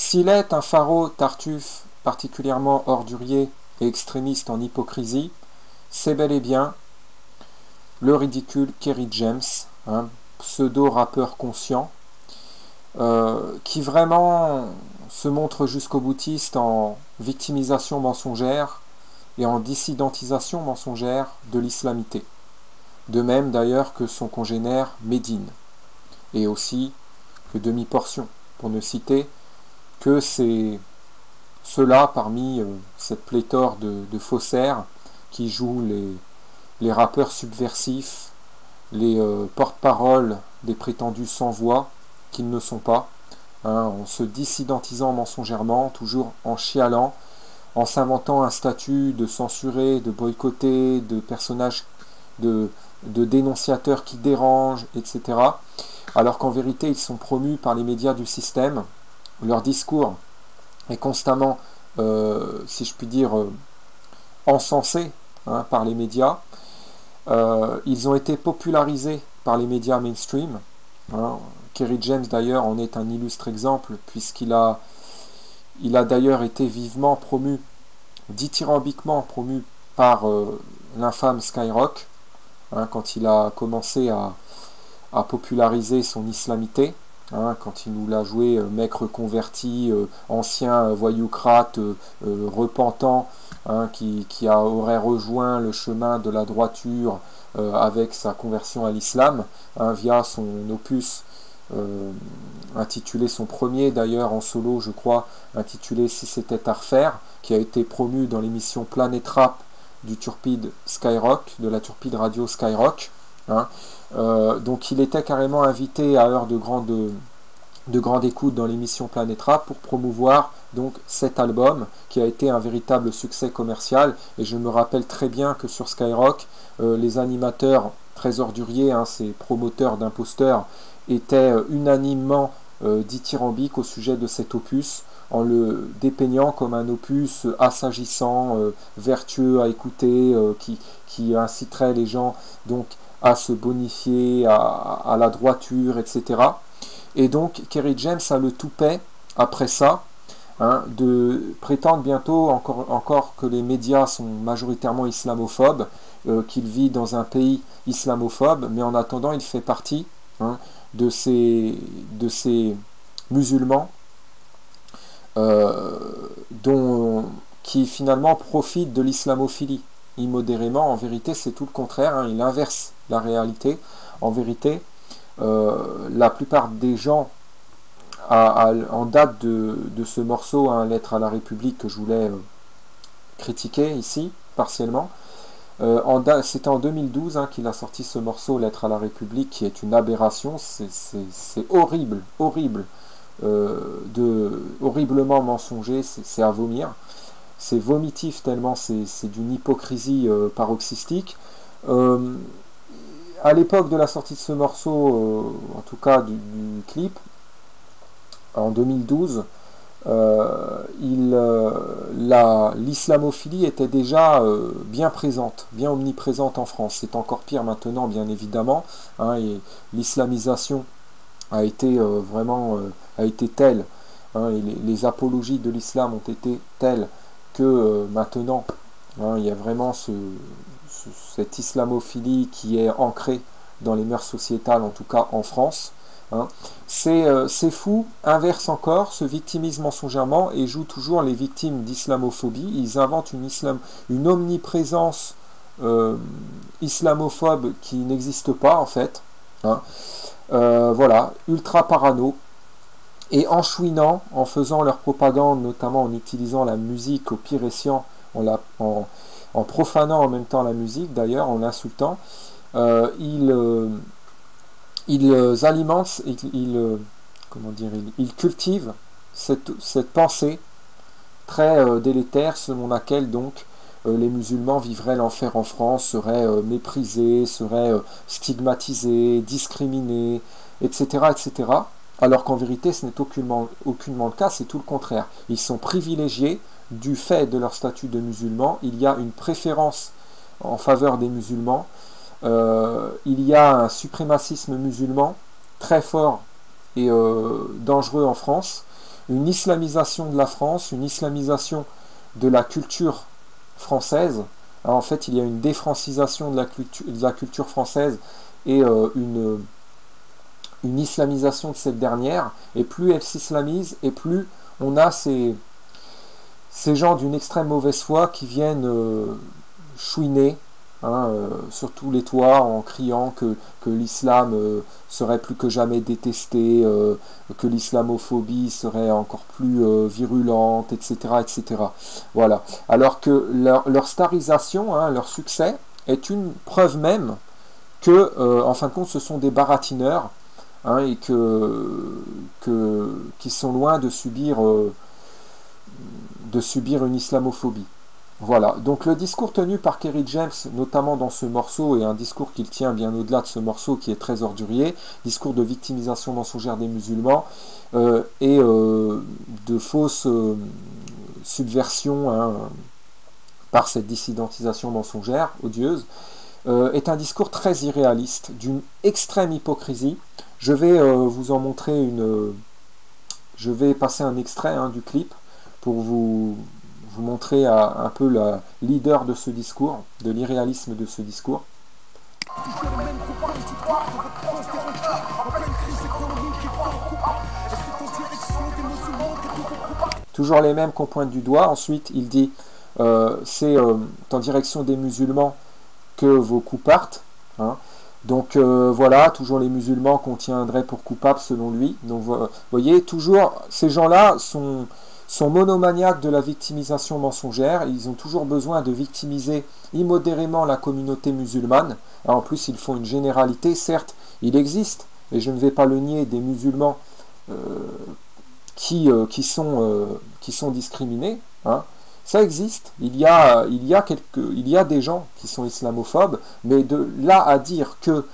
S'il est un pharaon Tartuffe particulièrement ordurier et extrémiste en hypocrisie, c'est bel et bien le ridicule Kerry James, un pseudo-rappeur conscient, qui vraiment se montre jusqu'au boutiste en victimisation mensongère et en dissidentisation mensongère de l'islamité. De même d'ailleurs que son congénère Médine, et aussi que Demi-Portion, pour ne citer que ceux-là parmi cette pléthore de faussaires qui jouent les rappeurs subversifs, les porte-paroles des prétendus sans-voix, qu'ils ne sont pas, hein, en se dissidentisant mensongèrement, toujours en chialant, en s'inventant un statut de censuré, de boycotté, de personnage, de dénonciateurs qui dérangent, etc. Alors qu'en vérité, ils sont promus par les médias du système. Leur discours est constamment, si je puis dire, encensé, hein, par les médias. Ils ont été popularisés par les médias mainstream. Hein. Kerry James d'ailleurs en est un illustre exemple puisqu'il a d'ailleurs été vivement promu, dithyrambiquement promu par l'infâme Skyrock, hein, quand il a commencé à populariser son islamité, hein, quand il nous l'a joué mec reconverti, ancien voyoucrate, repentant, hein, qui aurait rejoint le chemin de la droiture avec sa conversion à l'islam, hein, via son opus intitulé, son premier d'ailleurs en solo je crois, intitulé Si c'était à refaire, qui a été promu dans l'émission Planet Rap du turpide Skyrock, de la turpide radio Skyrock, hein. Donc il était carrément invité à heure de grande écoute dans l'émission Planet Rap pour promouvoir donc cet album qui a été un véritable succès commercial. Et je me rappelle très bien que sur Skyrock, les animateurs très orduriers, hein, ces promoteurs d'imposteurs, étaient unanimement dithyrambiques au sujet de cet opus, en le dépeignant comme un opus assagissant, vertueux à écouter, qui inciterait les gens donc à se bonifier, à la droiture, etc. Et donc Kerry James a le toupet, après ça, hein, de prétendre bientôt encore que les médias sont majoritairement islamophobes, qu'il vit dans un pays islamophobe, mais en attendant il fait partie, hein, de ces musulmans qui finalement profitent de l'islamophile immodérément. En vérité c'est tout le contraire, hein, il inverse la réalité. En vérité, la plupart des gens en date de ce morceau, hein, Lettre à la République, que je voulais critiquer ici, partiellement, c'était en 2012, hein, qu'il a sorti ce morceau, Lettre à la République, qui est une aberration, c'est horrible, horrible, horriblement mensonger, c'est à vomir, c'est vomitif tellement c'est d'une hypocrisie paroxystique. À l'époque de la sortie de ce morceau, en tout cas du clip, en 2012, l'islamophilie était déjà bien présente, bien omniprésente en France. C'est encore pire maintenant, bien évidemment, hein, et l'islamisation a été a été telle, hein, et les apologies de l'islam ont été telles que maintenant, hein, il y a vraiment cette islamophilie qui est ancrée dans les mœurs sociétales, en tout cas en France. Hein. Ces fous inversent encore, se victimisent mensongèrement et jouent toujours les victimes d'islamophobie. Ils inventent une omniprésence islamophobe qui n'existe pas en fait. Hein. Voilà, ultra parano. Et en chouinant, en faisant leur propagande, notamment en utilisant la musique au pire escient, en profanant en même temps la musique d'ailleurs, en l'insultant, ils alimentent, ils cultivent cette pensée très délétère selon laquelle donc les musulmans vivraient l'enfer en France, seraient méprisés, seraient stigmatisés, discriminés, etc., etc. Alors qu'en vérité ce n'est aucunement le cas, c'est tout le contraire. Ils sont privilégiés du fait de leur statut de musulmans, il y a une préférence en faveur des musulmans, il y a un suprémacisme musulman très fort et dangereux en France. une islamisation de la France, une islamisation de la culture française. Alors, en fait, il y a une défrancisation de la culture française et une islamisation de cette dernière, et plus elle s'islamise, et plus on a ces gens d'une extrême mauvaise foi qui viennent chouiner sur tous les toits en criant que l'islam serait plus que jamais détesté, que l'islamophobie serait encore plus virulente, etc., etc. Voilà. Alors que leur starisation, leur succès, est une preuve même que, en fin de compte, ce sont des baratineurs, et qui sont loin de subir une islamophobie. Voilà, donc le discours tenu par Kerry James, notamment dans ce morceau, et un discours qu'il tient bien au-delà de ce morceau qui est très ordurier, discours de victimisation mensongère des musulmans, et de fausse subversion par cette dissidentisation mensongère, odieuse, est un discours très irréaliste, d'une extrême hypocrisie. Je vais vous en montrer je vais passer un extrait du clip pour vous montrer un peu la leader de ce discours, de l'irréalisme de ce discours. Toujours les mêmes qu'on pointe du doigt. Ensuite, il dit c'est en direction des musulmans que vos coups partent. Donc voilà, toujours les musulmans qu'on tiendrait pour coupables selon lui. Donc vous voyez, toujours ces gens-là sont monomaniaques de la victimisation mensongère. Ils ont toujours besoin de victimiser immodérément la communauté musulmane. Alors, en plus, ils font une généralité. Certes, il existe, et je ne vais pas le nier, des musulmans qui sont discriminés. Ça existe. Il y a des gens qui sont islamophobes, mais de là à dire que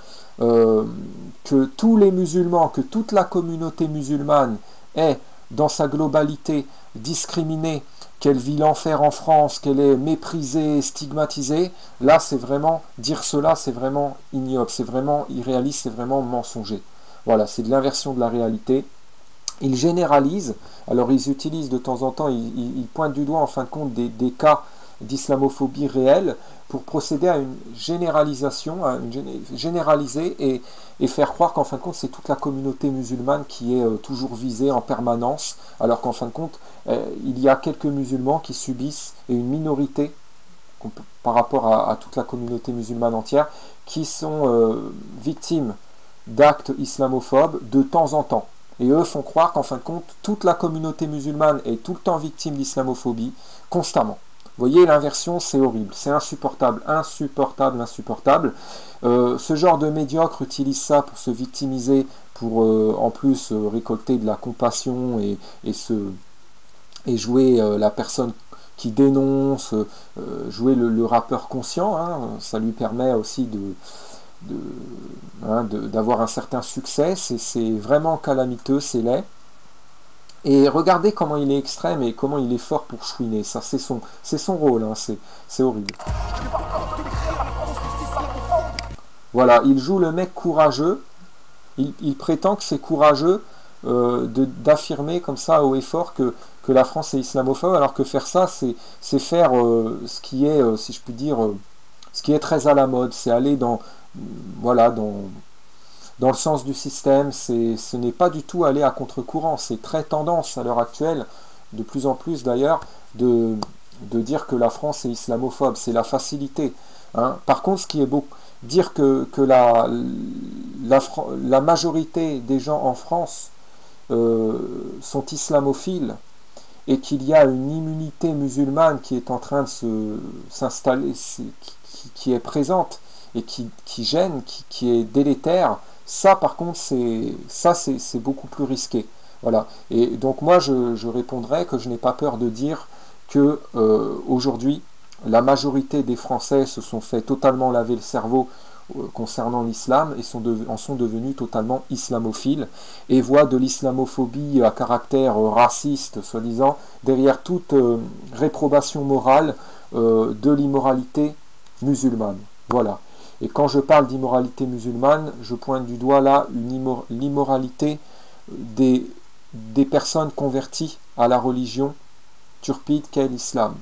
tous les musulmans, que toute la communauté musulmane est dans sa globalité discriminée, qu'elle vit l'enfer en France, qu'elle est méprisée, stigmatisée, là c'est vraiment, dire cela c'est vraiment ignoble, c'est vraiment irréaliste, c'est vraiment mensonger. Voilà, c'est de l'inversion de la réalité. Ils généralisent, alors ils utilisent de temps en temps, ils pointent du doigt en fin de compte des cas d'islamophobie réelle pour procéder à une généralisation, généraliser et faire croire qu'en fin de compte c'est toute la communauté musulmane qui est toujours visée en permanence, alors qu'en fin de compte il y a quelques musulmans qui subissent, et une minorité par rapport à toute la communauté musulmane entière, qui sont victimes d'actes islamophobes de temps en temps. Et eux font croire qu'en fin de compte, toute la communauté musulmane est tout le temps victime d'islamophobie, constamment. Vous voyez, l'inversion, c'est horrible, c'est insupportable, insupportable, insupportable. Ce genre de médiocre utilise ça pour se victimiser, pour en plus récolter de la compassion et jouer la personne qui dénonce, jouer le rappeur conscient. Ça lui permet aussi d'avoir un certain succès. C'est vraiment calamiteux, c'est laid. Et regardez comment il est extrême et comment il est fort pour chouiner. Ça, c'est son rôle, c'est horrible. Voilà, il joue le mec courageux. Il prétend que c'est courageux d'affirmer comme ça haut et fort que la France est islamophobe, alors que faire ça, c'est faire ce qui est, si je puis dire, ce qui est très à la mode. C'est aller dans le sens du système, ce n'est pas du tout aller à contre-courant, c'est très tendance à l'heure actuelle, de plus en plus d'ailleurs, de dire que la France est islamophobe, c'est la facilité. Par contre, ce qui est beau, dire que la majorité des gens en France sont islamophiles, et qu'il y a une immunité musulmane qui est en train de s'installer, qui est présente, et qui gêne, qui est délétère, ça par contre c'est beaucoup plus risqué. Voilà. Et donc moi je répondrai que je n'ai pas peur de dire que aujourd'hui la majorité des Français se sont fait totalement laver le cerveau concernant l'islam et en sont devenus totalement islamophiles et voient de l'islamophobie à caractère raciste, soi-disant, derrière toute réprobation morale de l'immoralité musulmane. Voilà. Et quand je parle d'immoralité musulmane, je pointe du doigt là l'immoralité des des personnes converties à la religion turpide qu'est l'islam.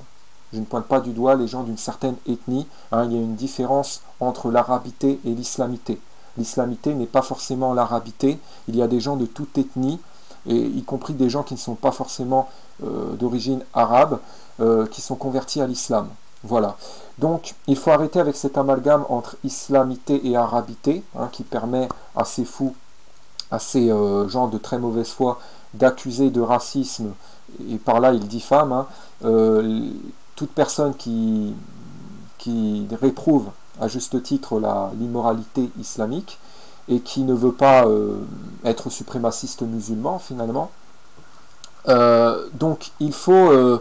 Je ne pointe pas du doigt les gens d'une certaine ethnie, hein, il y a une différence entre l'arabité et l'islamité. L'islamité n'est pas forcément l'arabité, il y a des gens de toute ethnie, et y compris des gens qui ne sont pas forcément d'origine arabe, qui sont convertis à l'islam. Voilà. Donc, il faut arrêter avec cet amalgame entre islamité et arabité, hein, qui permet à ces fous, à ces gens de très mauvaise foi, d'accuser de racisme, et par là ils diffament, hein, toute personne qui réprouve à juste titre l'immoralité islamique et qui ne veut pas être suprémaciste musulman finalement. Donc il faut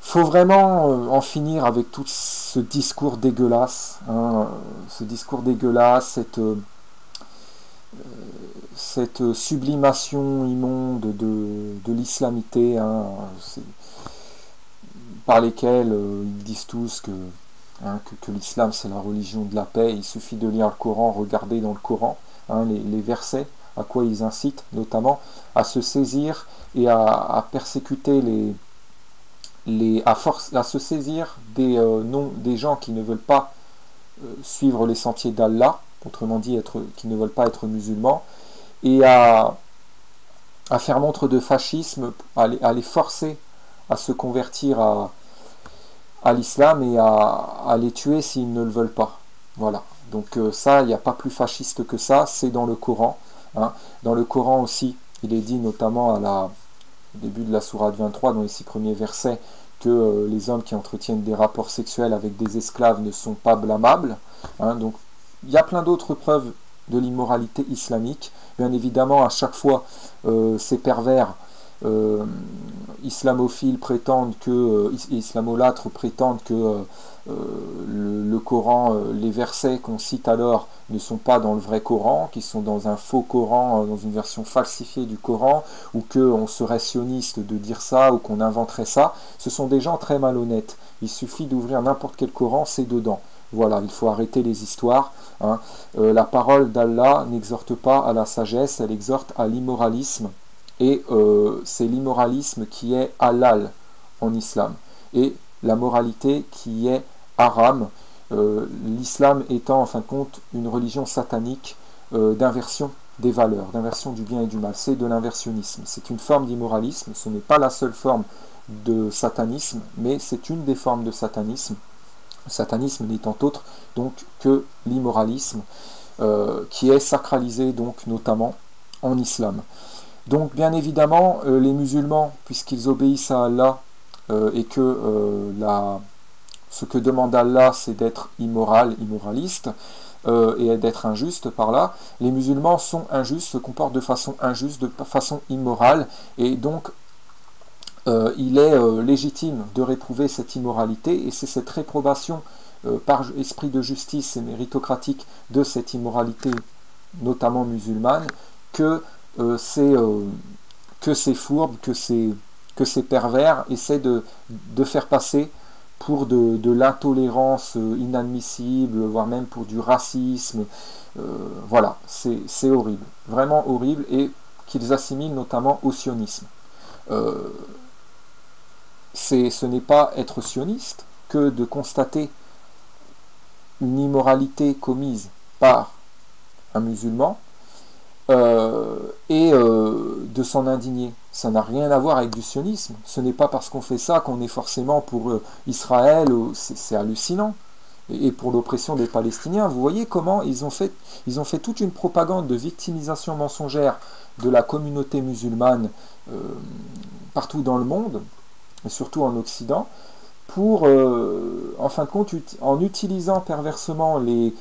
vraiment en finir avec tout ce discours dégueulasse, hein, ce discours dégueulasse, cette sublimation immonde de l'islamité, hein, par lesquels ils disent tous que l'islam c'est la religion de la paix. Il suffit de lire le Coran, regarder dans le Coran, hein, les versets, à quoi ils incitent notamment à se saisir et à persécuter à se saisir des gens qui ne veulent pas suivre les sentiers d'Allah, autrement dit qui ne veulent pas être musulmans, et à faire montre de fascisme, à les forcer à se convertir à l'islam et à les tuer s'ils ne le veulent pas. Voilà. Donc ça, il n'y a pas plus fasciste que ça, c'est dans le Coran. Hein. Dans le Coran aussi, il est dit notamment au début de la sourate 23, dans les 6 premiers versets, que les hommes qui entretiennent des rapports sexuels avec des esclaves ne sont pas blâmables. Hein. Donc il y a plein d'autres preuves de l'immoralité islamique. Bien évidemment, à chaque fois, ces pervers islamophiles islamolâtres prétendent que le Coran, les versets qu'on cite alors ne sont pas dans le vrai Coran, qu'ils sont dans un faux Coran, dans une version falsifiée du Coran, ou qu'on serait sioniste de dire ça, ou qu'on inventerait ça. Ce sont des gens très malhonnêtes. Il suffit d'ouvrir n'importe quel Coran, c'est dedans. Voilà, il faut arrêter les histoires. Hein. La parole d'Allah n'exhorte pas à la sagesse, elle exhorte à l'immoralisme. Et c'est l'immoralisme qui est halal en islam. Et la moralité qui est haram. L'islam étant en fin de compte une religion satanique d'inversion des valeurs, d'inversion du bien et du mal. C'est de l'inversionnisme. C'est une forme d'immoralisme. Ce n'est pas la seule forme de satanisme, mais c'est une des formes de satanisme. Le satanisme n'étant autre donc que l'immoralisme qui est sacralisé donc notamment en islam. Donc bien évidemment les musulmans, puisqu'ils obéissent à Allah et que ce que demande Allah c'est d'être immoraliste et d'être injuste par là, les musulmans sont injustes, se comportent de façon injuste, de façon immorale, et donc il est légitime de réprouver cette immoralité, et c'est cette réprobation par esprit de justice et méritocratique de cette immoralité, notamment musulmane, que ces fourbes, que ces pervers essaient de faire passer pour de l'intolérance inadmissible, voire même pour du racisme. Voilà, c'est horrible, vraiment horrible, et qu'ils assimilent notamment au sionisme. Ce n'est pas être sioniste que de constater une immoralité commise par un musulman et de s'en indigner. Ça n'a rien à voir avec du sionisme. Ce n'est pas parce qu'on fait ça qu'on est forcément pour Israël. C'est hallucinant. Et pour l'oppression des Palestiniens, vous voyez comment ils ont fait toute une propagande de victimisation mensongère de la communauté musulmane partout dans le monde, et surtout en Occident, pour, en fin de compte, en utilisant perversement les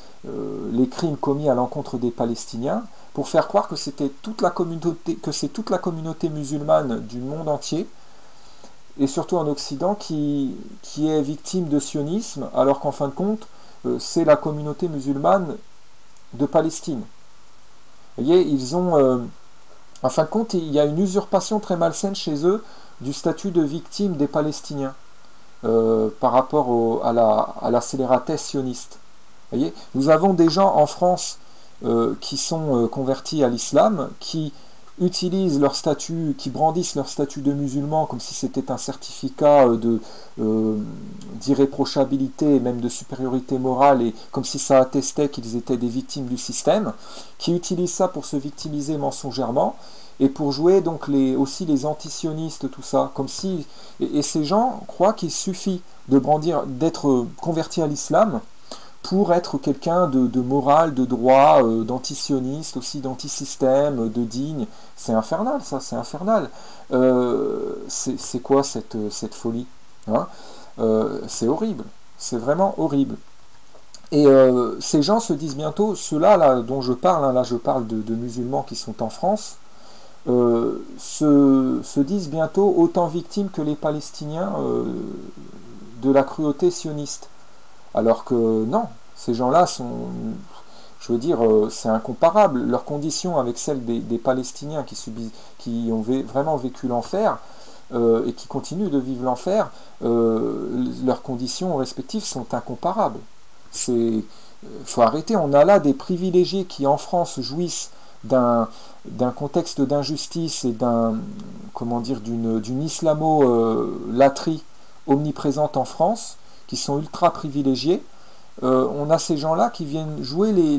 crimes commis à l'encontre des Palestiniens, pour faire croire que c'est toute la communauté musulmane du monde entier, et surtout en Occident, qui est victime de sionisme, alors qu'en fin de compte, c'est la communauté musulmane de Palestine. Vous voyez, en fin de compte, il y a une usurpation très malsaine chez eux du statut de victime des Palestiniens par rapport à la scélératesse sioniste. Vous voyez, nous avons des gens en France qui sont convertis à l'islam, qui utilisent leur statut, qui brandissent leur statut de musulmans comme si c'était un certificat d'irréprochabilité et même de supériorité morale, et comme si ça attestait qu'ils étaient des victimes du système, qui utilisent ça pour se victimiser mensongèrement et pour jouer donc aussi les antisionistes, tout ça, comme si et ces gens croient qu'il suffit de brandir, d'être converti à l'islam pour être quelqu'un de moral, de droit, d'antisioniste, aussi d'antisystème, de digne. C'est infernal, ça, c'est infernal. C'est quoi cette folie, hein? C'est horrible, c'est vraiment horrible. Et ces gens se disent bientôt, ceux-là là, dont je parle, hein, là je parle de musulmans qui sont en France, se disent bientôt autant victimes que les Palestiniens de la cruauté sioniste. Alors que non, ces gens-là sont, je veux dire, c'est incomparable. Leurs conditions avec celles des Palestiniens qui ont vraiment vécu l'enfer et qui continuent de vivre l'enfer, leurs conditions respectives sont incomparables. Faut arrêter. On a là des privilégiés qui en France jouissent d'un contexte d'injustice et d'une islamo-latrie omniprésente en France, qui sont ultra privilégiés. On a ces gens-là qui viennent jouer les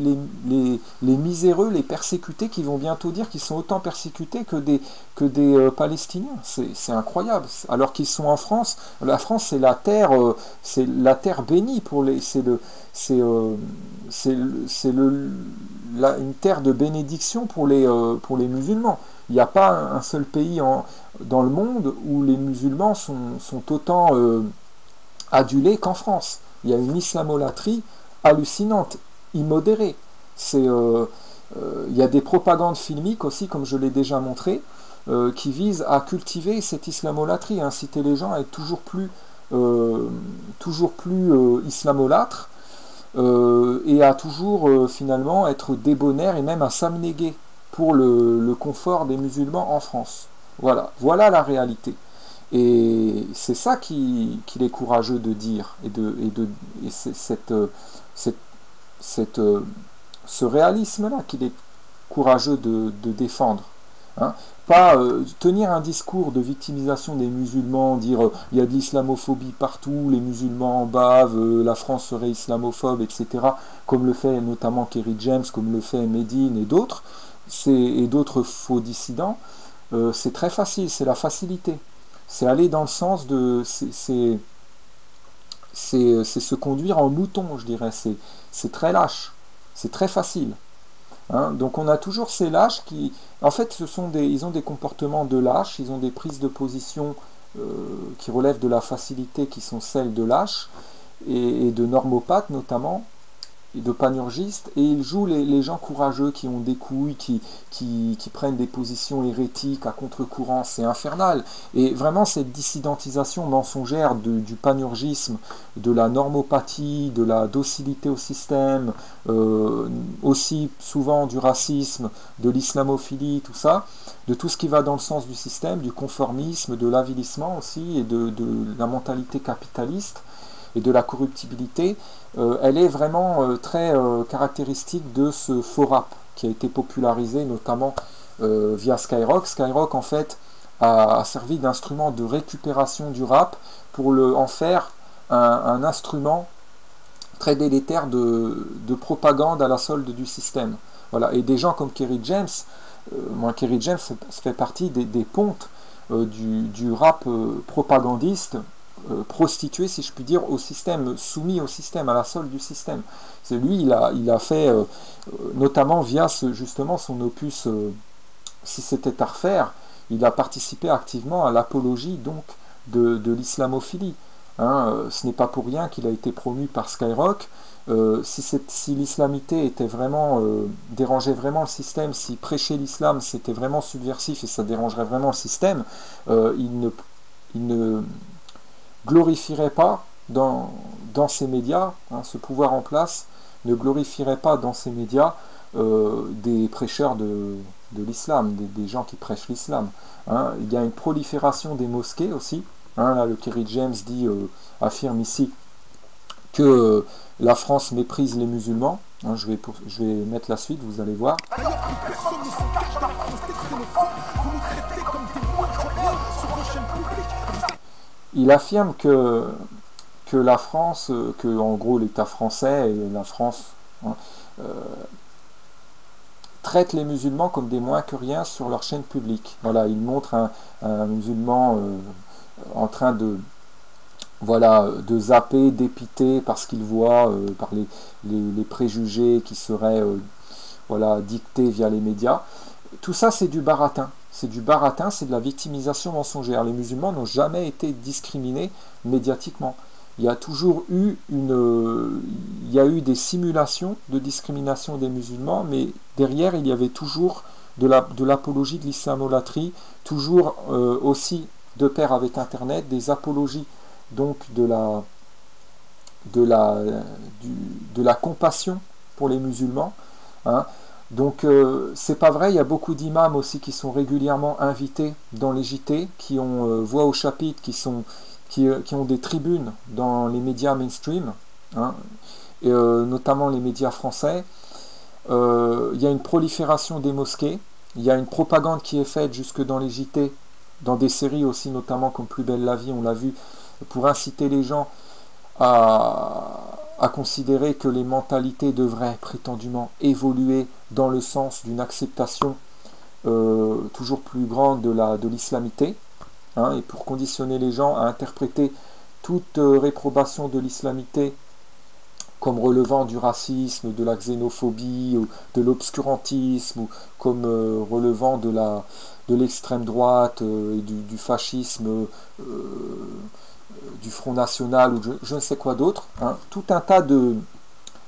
miséreux, les persécutés, qui vont bientôt dire qu'ils sont autant persécutés que des Palestiniens. C'est incroyable. Alors qu'ils sont en France, la France c'est la terre bénie pour les, une terre de bénédiction pour les musulmans. Il n'y a pas un seul pays dans le monde où les musulmans sont autant adulés qu'en France. Il y a une islamolatrie hallucinante, immodérée. Il y a des propagandes filmiques aussi, comme je l'ai déjà montré, qui visent à cultiver cette islamolatrie, à inciter les gens à être toujours plus islamolâtres, et à toujours finalement être débonnaires et même à s'abnéguer pour le confort des musulmans en France. Voilà la réalité. Et c'est ça qu'il est courageux de dire, et ce réalisme-là qu'il est courageux de défendre. Hein. Pas tenir un discours de victimisation des musulmans, dire il y a de l'islamophobie partout, les musulmans en bavent, la France serait islamophobe, etc., comme le fait notamment Kerry James, comme le fait Medine et d'autres faux dissidents. C'est très facile, c'est la facilité. C'est aller dans le sens de... C'est se conduire en mouton, je dirais. C'est très lâche. C'est très facile. Hein. Donc on a toujours ces lâches qui... En fait, ils ont des comportements de lâches, ils ont des prises de position qui relèvent de la facilité, qui sont celles de lâches, et de normopathes notamment, et de panurgistes, et ils jouent les gens courageux qui ont des couilles, qui prennent des positions hérétiques à contre-courant. C'est infernal. Et vraiment cette dissidentisation mensongère du panurgisme, de la normopathie, de la docilité au système, aussi souvent du racisme, de l'islamophilie, tout ça, de tout ce qui va dans le sens du système, du conformisme, de l'avilissement aussi, et de la mentalité capitaliste, et de la corruptibilité, elle est vraiment très caractéristique de ce faux rap qui a été popularisé notamment via Skyrock. Skyrock en fait a servi d'instrument de récupération du rap pour en faire un instrument très délétère de propagande à la solde du système. Voilà. Et des gens comme Kerry James, Kerry James fait partie des pontes du rap propagandiste, prostitué, si je puis dire, au système, soumis au système, à la solde du système. C'est lui, il a fait, notamment via justement son opus Si c'était à refaire, il a participé activement à l'apologie donc de l'islamophilie. Hein, ce n'est pas pour rien qu'il a été promu par Skyrock. Si l'islamité était vraiment dérangeait vraiment le système, si prêcher l'islam c'était vraiment subversif et ça dérangerait vraiment le système, il ne glorifierait pas dans ces médias, hein, ce pouvoir en place ne glorifierait pas dans ces médias des prêcheurs de l'islam, des gens qui prêchent l'islam. Hein. Il y a une prolifération des mosquées aussi. Hein, là, le Kerry James affirme ici que la France méprise les musulmans. Hein, je vais mettre la suite, vous allez voir. Il affirme que la France, que en gros l'État français et la France hein, traitent les musulmans comme des moins que rien sur leur chaîne publique. Voilà, il montre un musulman en train de voilà, de zapper, d'épiter parce qu'il voit par les préjugés qui seraient voilà, dictés via les médias. Tout ça, c'est du baratin. C'est du baratin, c'est de la victimisation mensongère. Les musulmans n'ont jamais été discriminés médiatiquement. Il y a toujours eu il y a eu des simulations de discrimination des musulmans, mais derrière, il y avait toujours de l'apologie de l'islamolatrie, toujours aussi de pair avec Internet, des apologies donc de la compassion pour les musulmans. Hein. Donc c'est pas vrai, il y a beaucoup d'imams aussi qui sont régulièrement invités dans les JT, qui ont voix au chapitre, qui ont des tribunes dans les médias mainstream, hein, et, notamment les médias français. Il y a une prolifération des mosquées, il y a une propagande qui est faite jusque dans les JT, dans des séries aussi, notamment comme Plus belle la vie, on l'a vu, pour inciter les gens à considérer que les mentalités devraient prétendument évoluer dans le sens d'une acceptation toujours plus grande de l'islamité, hein, et pour conditionner les gens à interpréter toute réprobation de l'islamité comme relevant du racisme, de la xénophobie, ou de l'obscurantisme, ou comme relevant de l'extrême droite et du fascisme, du Front National, ou je ne sais quoi d'autre. Hein. Tout un tas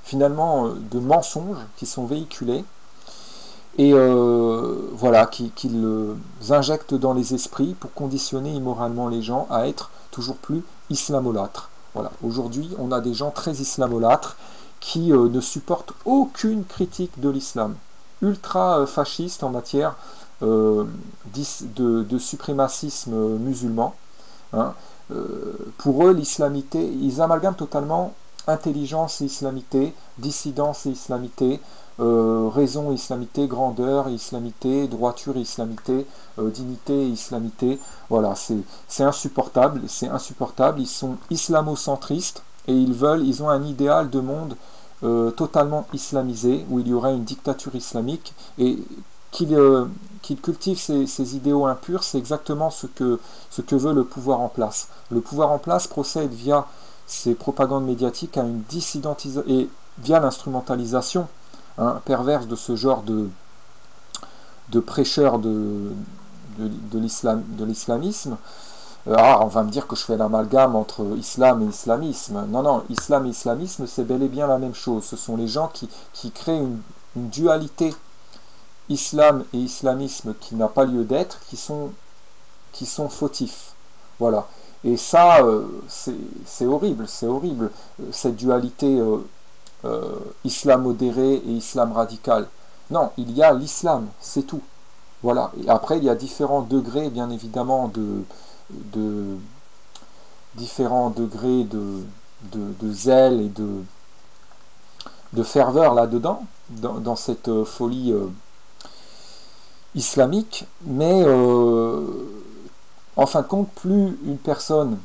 finalement de mensonges qui sont véhiculés et voilà, qu'ils injectent dans les esprits pour conditionner immoralement les gens à être toujours plus islamolâtres. Voilà. Aujourd'hui, on a des gens très islamolâtres qui ne supportent aucune critique de l'islam, ultra fascistes en matière de suprémacisme musulman. Hein. Pour eux, l'islamité, ils amalgament totalement intelligence et islamité, dissidence et islamité, raison et islamité, grandeur et islamité, droiture et islamité, dignité et islamité. Voilà, c'est insupportable, c'est insupportable. Ils sont islamocentristes et ils ont un idéal de monde totalement islamisé, où il y aurait une dictature islamique, et qu'ils cultivent ces idéaux impurs, c'est exactement ce que veut le pouvoir en place. Le pouvoir en place procède via ces propagandes médiatiques à une dissidentisation et via l'instrumentalisation perverse de ce genre de prêcheurs de l'islamisme. On va me dire que je fais l'amalgame entre islam et islamisme. Non, non, islam et islamisme, c'est bel et bien la même chose. Ce sont les gens qui créent une dualité islam et islamisme qui n'a pas lieu d'être, qui sont fautifs. Voilà. Et ça, c'est horrible, c'est horrible, cette dualité islam modéré et islam radical. Non, il y a l'islam, c'est tout. Voilà. Et après, il y a différents degrés, bien évidemment, différents degrés de zèle et de ferveur là-dedans, dans cette folie islamique, mais en fin de compte, plus une personne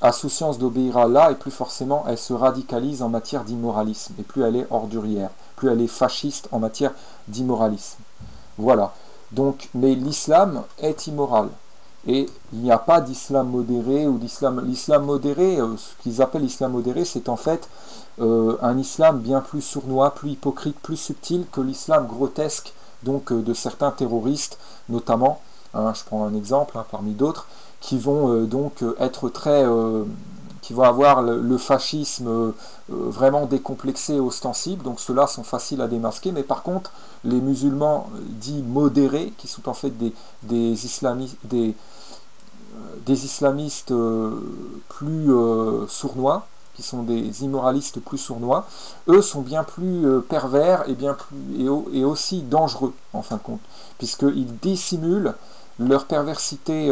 a souciance d'obéir à Allah, et plus forcément elle se radicalise en matière d'immoralisme, et plus elle est ordurière, plus elle est fasciste en matière d'immoralisme. Voilà. Donc, mais l'islam est immoral. Et il n'y a pas d'islam modéré ou l'islam modéré, ce qu'ils appellent l'islam modéré, c'est en fait un islam bien plus sournois, plus hypocrite, plus subtil que l'islam grotesque donc de certains terroristes, notamment, je prends un exemple parmi d'autres, qui vont donc être qui vont avoir le fascisme vraiment décomplexé et ostensible, donc ceux-là sont faciles à démasquer, mais par contre, les musulmans dits modérés, qui sont en fait des islamistes plus sournois, qui sont des immoralistes plus sournois, eux sont bien plus pervers et aussi dangereux, en fin de compte, puisqu'ils dissimulent leur perversité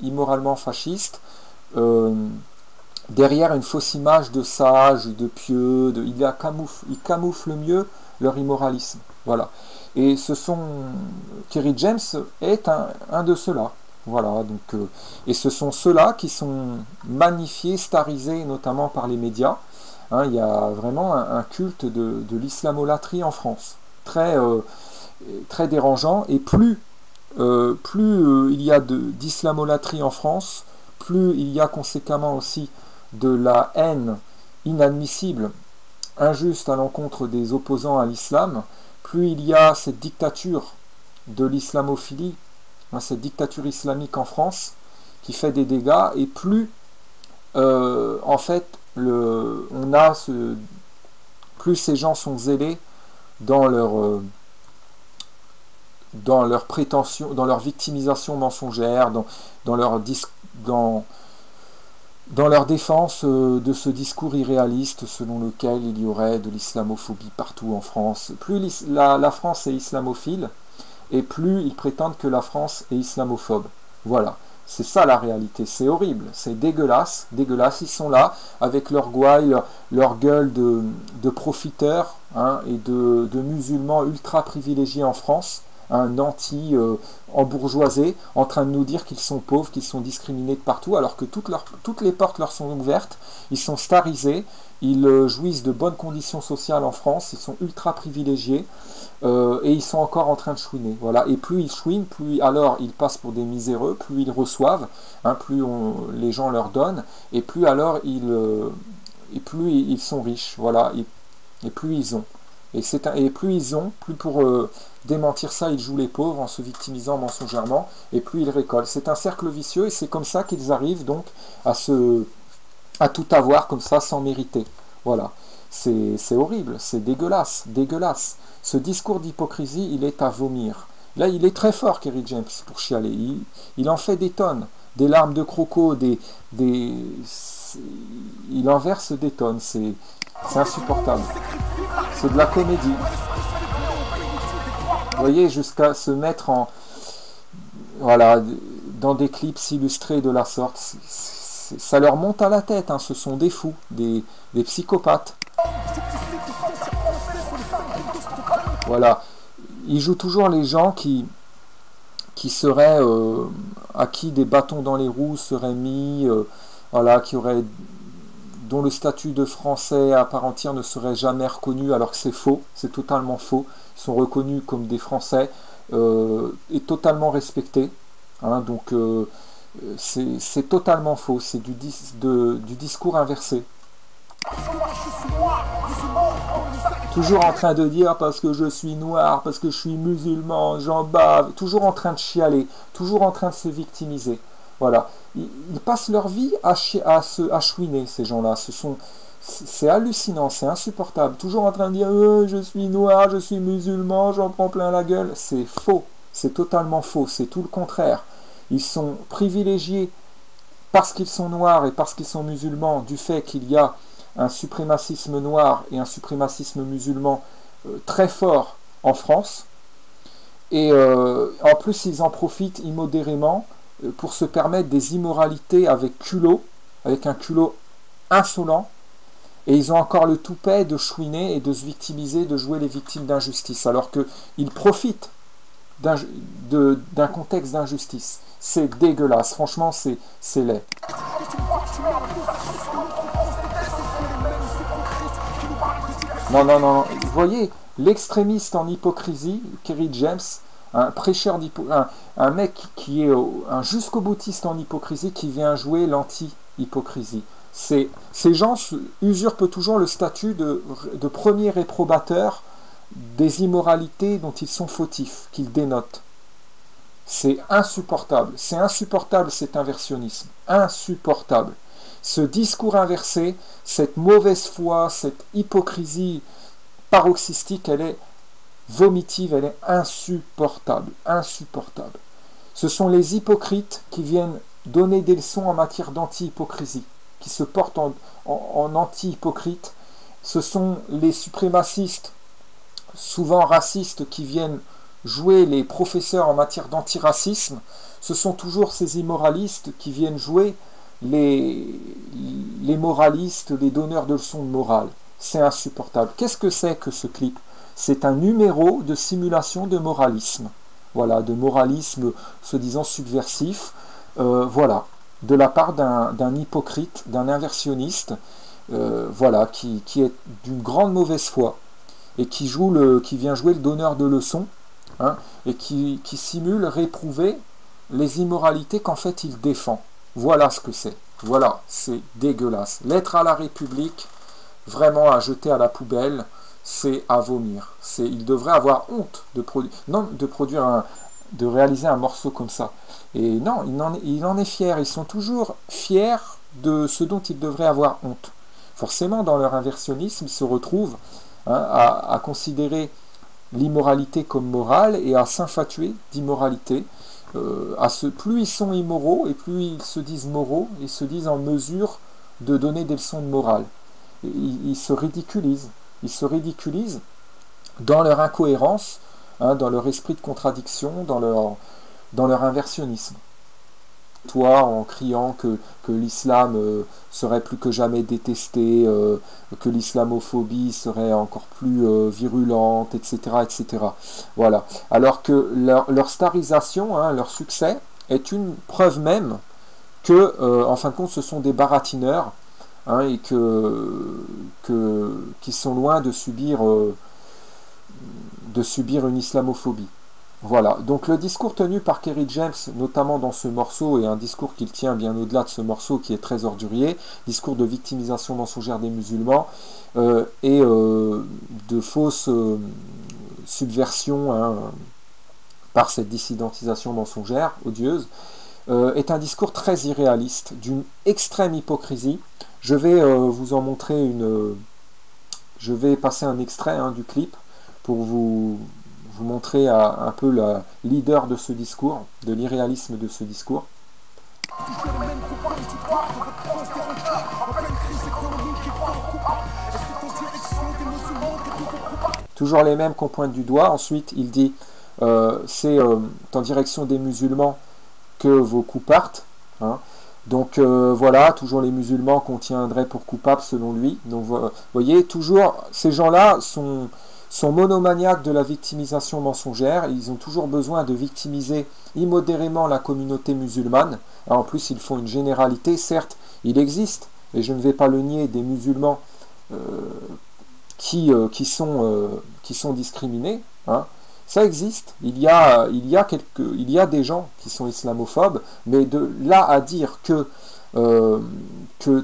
immoralement fasciste derrière une fausse image de sage, de pieux, ils camouflent mieux leur immoralisme. Voilà. Et Kerry James est un de ceux-là. Voilà, donc, et ce sont ceux-là qui sont magnifiés, starisés, notamment par les médias. Hein, il y a vraiment un culte de l'islamolatrie en France, très dérangeant, et plus il y a d'islamolatrie en France, plus il y a conséquemment aussi de la haine inadmissible, injuste à l'encontre des opposants à l'islam, plus il y a cette dictature de l'islamophilie, hein, cette dictature islamique en France, qui fait des dégâts, et plus en fait plus ces gens sont zélés dans leur prétention, dans leur victimisation mensongère, dans leur défense de ce discours irréaliste selon lequel il y aurait de l'islamophobie partout en France. Plus la France est islamophile, et plus ils prétendent que la France est islamophobe. Voilà, c'est ça la réalité, c'est horrible, c'est dégueulasse, ils sont là avec leur gouaille, leur gueule de profiteurs, hein, et de musulmans ultra privilégiés en France, un embourgeoisé, en train de nous dire qu'ils sont pauvres, qu'ils sont discriminés de partout, alors que toutes les portes leur sont ouvertes, ils sont starisés, ils jouissent de bonnes conditions sociales en France, ils sont ultra privilégiés, et ils sont encore en train de chouiner. Voilà. Et plus ils chouinent, plus alors ils passent pour des miséreux, plus ils reçoivent, hein, plus les gens leur donnent, et plus alors plus ils sont riches. Voilà. Et plus ils ont. Et plus ils ont, plus pour démentir ça, ils jouent les pauvres en se victimisant mensongèrement, et plus ils récoltent. C'est un cercle vicieux, et c'est comme ça qu'ils arrivent donc à tout avoir comme ça sans mériter. Voilà. C'est horrible, c'est dégueulasse. Ce discours d'hypocrisie, il est à vomir. Là, il est très fort, Kerry James, pour chialer. Il en fait des tonnes, des larmes de croco, il en verse des tonnes. C'est insupportable. C'est de la comédie. Vous voyez, jusqu'à se mettre dans des clips illustrés de la sorte. Ça leur monte à la tête, hein. Ce sont des fous, des psychopathes. Voilà. Ils jouent toujours les gens qui seraient, à qui des bâtons dans les roues seraient mis, voilà, dont le statut de français à part entière ne serait jamais reconnu, alors que c'est faux, c'est totalement faux. Ils sont reconnus comme des Français et totalement respectés. Hein, donc c'est totalement faux, c'est du discours inversé. Toujours en train de dire parce que je suis noir, parce que je suis musulman, j'en bave, toujours en train de chialer, toujours en train de se victimiser. Voilà. Ils passent leur vie à chouiner, ces gens-là. C'est hallucinant, c'est insupportable. Toujours en train de dire je suis noir, je suis musulman, j'en prends plein la gueule. C'est faux, c'est totalement faux, c'est tout le contraire. Ils sont privilégiés parce qu'ils sont noirs et parce qu'ils sont musulmans du fait qu'il y a un suprémacisme noir et un suprémacisme musulman très fort en France. Et en plus, ils en profitent immodérément pour se permettre des immoralités avec un culot insolent. Et ils ont encore le toupet de chouiner et de se victimiser, de jouer les victimes d'injustice, alors qu'ils profitent d'un contexte d'injustice. C'est dégueulasse, franchement, c'est laid. Non. Vous voyez, l'extrémiste en hypocrisie, Kerry James, un prêcheur un mec qui est un jusqu'au-boutiste en hypocrisie qui vient jouer l'anti-hypocrisie. Ces gens usurpent toujours le statut de premier réprobateur des immoralités dont ils sont fautifs, qu'ils dénotent. C'est insupportable cet inversionnisme, insupportable. Ce discours inversé, cette mauvaise foi, cette hypocrisie paroxystique, elle est vomitive, elle est insupportable. Ce sont les hypocrites qui viennent donner des leçons en matière d'anti-hypocrisie, qui se portent en anti-hypocrite. Ce sont les suprémacistes, souvent racistes, qui viennent jouer les professeurs en matière d'antiracisme. Ce sont toujours ces immoralistes qui viennent jouer les moralistes, les donneurs de leçons de morale. C'est insupportable. Qu'est-ce que c'est que ce clip? c'est un numéro de simulation de moralisme. Voilà, de moralisme se disant subversif, voilà, de la part d'un hypocrite, d'un inversionniste, voilà, qui est d'une grande mauvaise foi et qui vient jouer le donneur de leçons, hein, et qui simule réprouver les immoralités qu'en fait il défend. Voilà ce que c'est. Voilà, c'est dégueulasse. Lettre à la République, vraiment à jeter à la poubelle, c'est à vomir. Il devrait avoir honte de réaliser un morceau comme ça. Et non, il en est fier. Ils sont toujours fiers de ce dont ils devraient avoir honte. Forcément, dans leur inversionnisme, ils se retrouvent, hein, à considérer l'immoralité comme morale et à s'infatuer d'immoralité. Plus ils sont immoraux et plus ils se disent moraux, ils se disent en mesure de donner des leçons de morale. Ils se ridiculisent. Ils se ridiculisent dans leur incohérence, hein, dans leur esprit de contradiction, dans leur inversionnisme. Toi, en criant que l'islam serait plus que jamais détesté, que l'islamophobie serait encore plus virulente, etc., etc. Voilà. Alors que leur starisation, hein, leur succès, est une preuve même que, en fin de compte, ce sont des baratineurs, hein, et qui sont loin de subir une islamophobie. Voilà, donc le discours tenu par Kerry James, notamment dans ce morceau, et un discours qu'il tient bien au-delà de ce morceau qui est très ordurier, discours de victimisation mensongère des musulmans, et de fausse subversion, hein, par cette dissidentisation mensongère, odieuse, est un discours très irréaliste, d'une extrême hypocrisie. Je vais vous en montrer je vais passer un extrait, hein, du clip pour vous montrer un peu la leader de ce discours, de l'irréalisme de ce discours. Toujours les mêmes qu'on pointe du doigt. Ensuite, il dit c'est en direction des musulmans que vos coups partent, hein. Donc voilà, toujours les musulmans qu'on tiendrait pour coupables selon lui. Donc vous voyez, toujours ces gens-là sont monomaniaques de la victimisation mensongère. Ils ont toujours besoin de victimiser immodérément la communauté musulmane. Alors, en plus, ils font une généralité. Certes, il existe, et je ne vais pas le nier, des musulmans qui sont discriminés, hein. Ça existe. Il y a des gens qui sont islamophobes, mais de là à dire que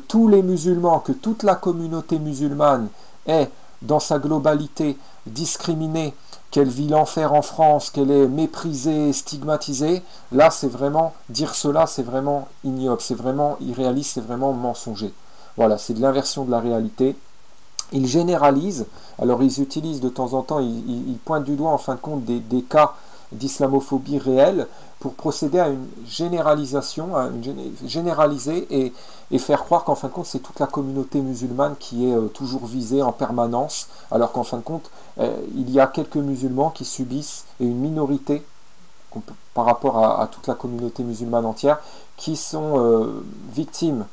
tous les musulmans, que toute la communauté musulmane est dans sa globalité discriminée, qu'elle vit l'enfer en France, qu'elle est méprisée, stigmatisée, là c'est vraiment, dire cela c'est vraiment ignoble, c'est vraiment irréaliste, c'est vraiment mensonger. Voilà, c'est de l'inversion de la réalité. Ils généralisent, alors ils utilisent de temps en temps, ils pointent du doigt en fin de compte des cas d'islamophobie réelle pour procéder à une généralisation, généraliser et faire croire qu'en fin de compte c'est toute la communauté musulmane qui est toujours visée en permanence, alors qu'en fin de compte il y a quelques musulmans qui subissent, et une minorité par rapport à toute la communauté musulmane entière, qui sont victimes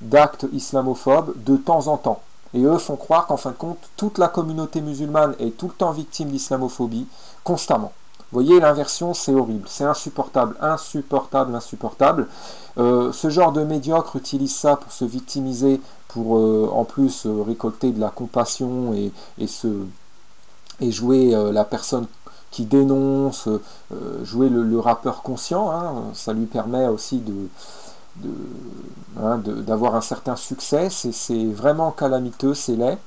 d'actes islamophobes de temps en temps. Et eux font croire qu'en fin de compte, toute la communauté musulmane est tout le temps victime d'islamophobie, constamment. Vous voyez, l'inversion, c'est horrible, c'est insupportable, insupportable, insupportable. Ce genre de médiocre utilise ça pour se victimiser, pour en plus récolter de la compassion et jouer la personne qui dénonce, jouer le rappeur conscient, hein. Ça lui permet aussi d'avoir un certain succès. C'est vraiment calamiteux, c'est laid.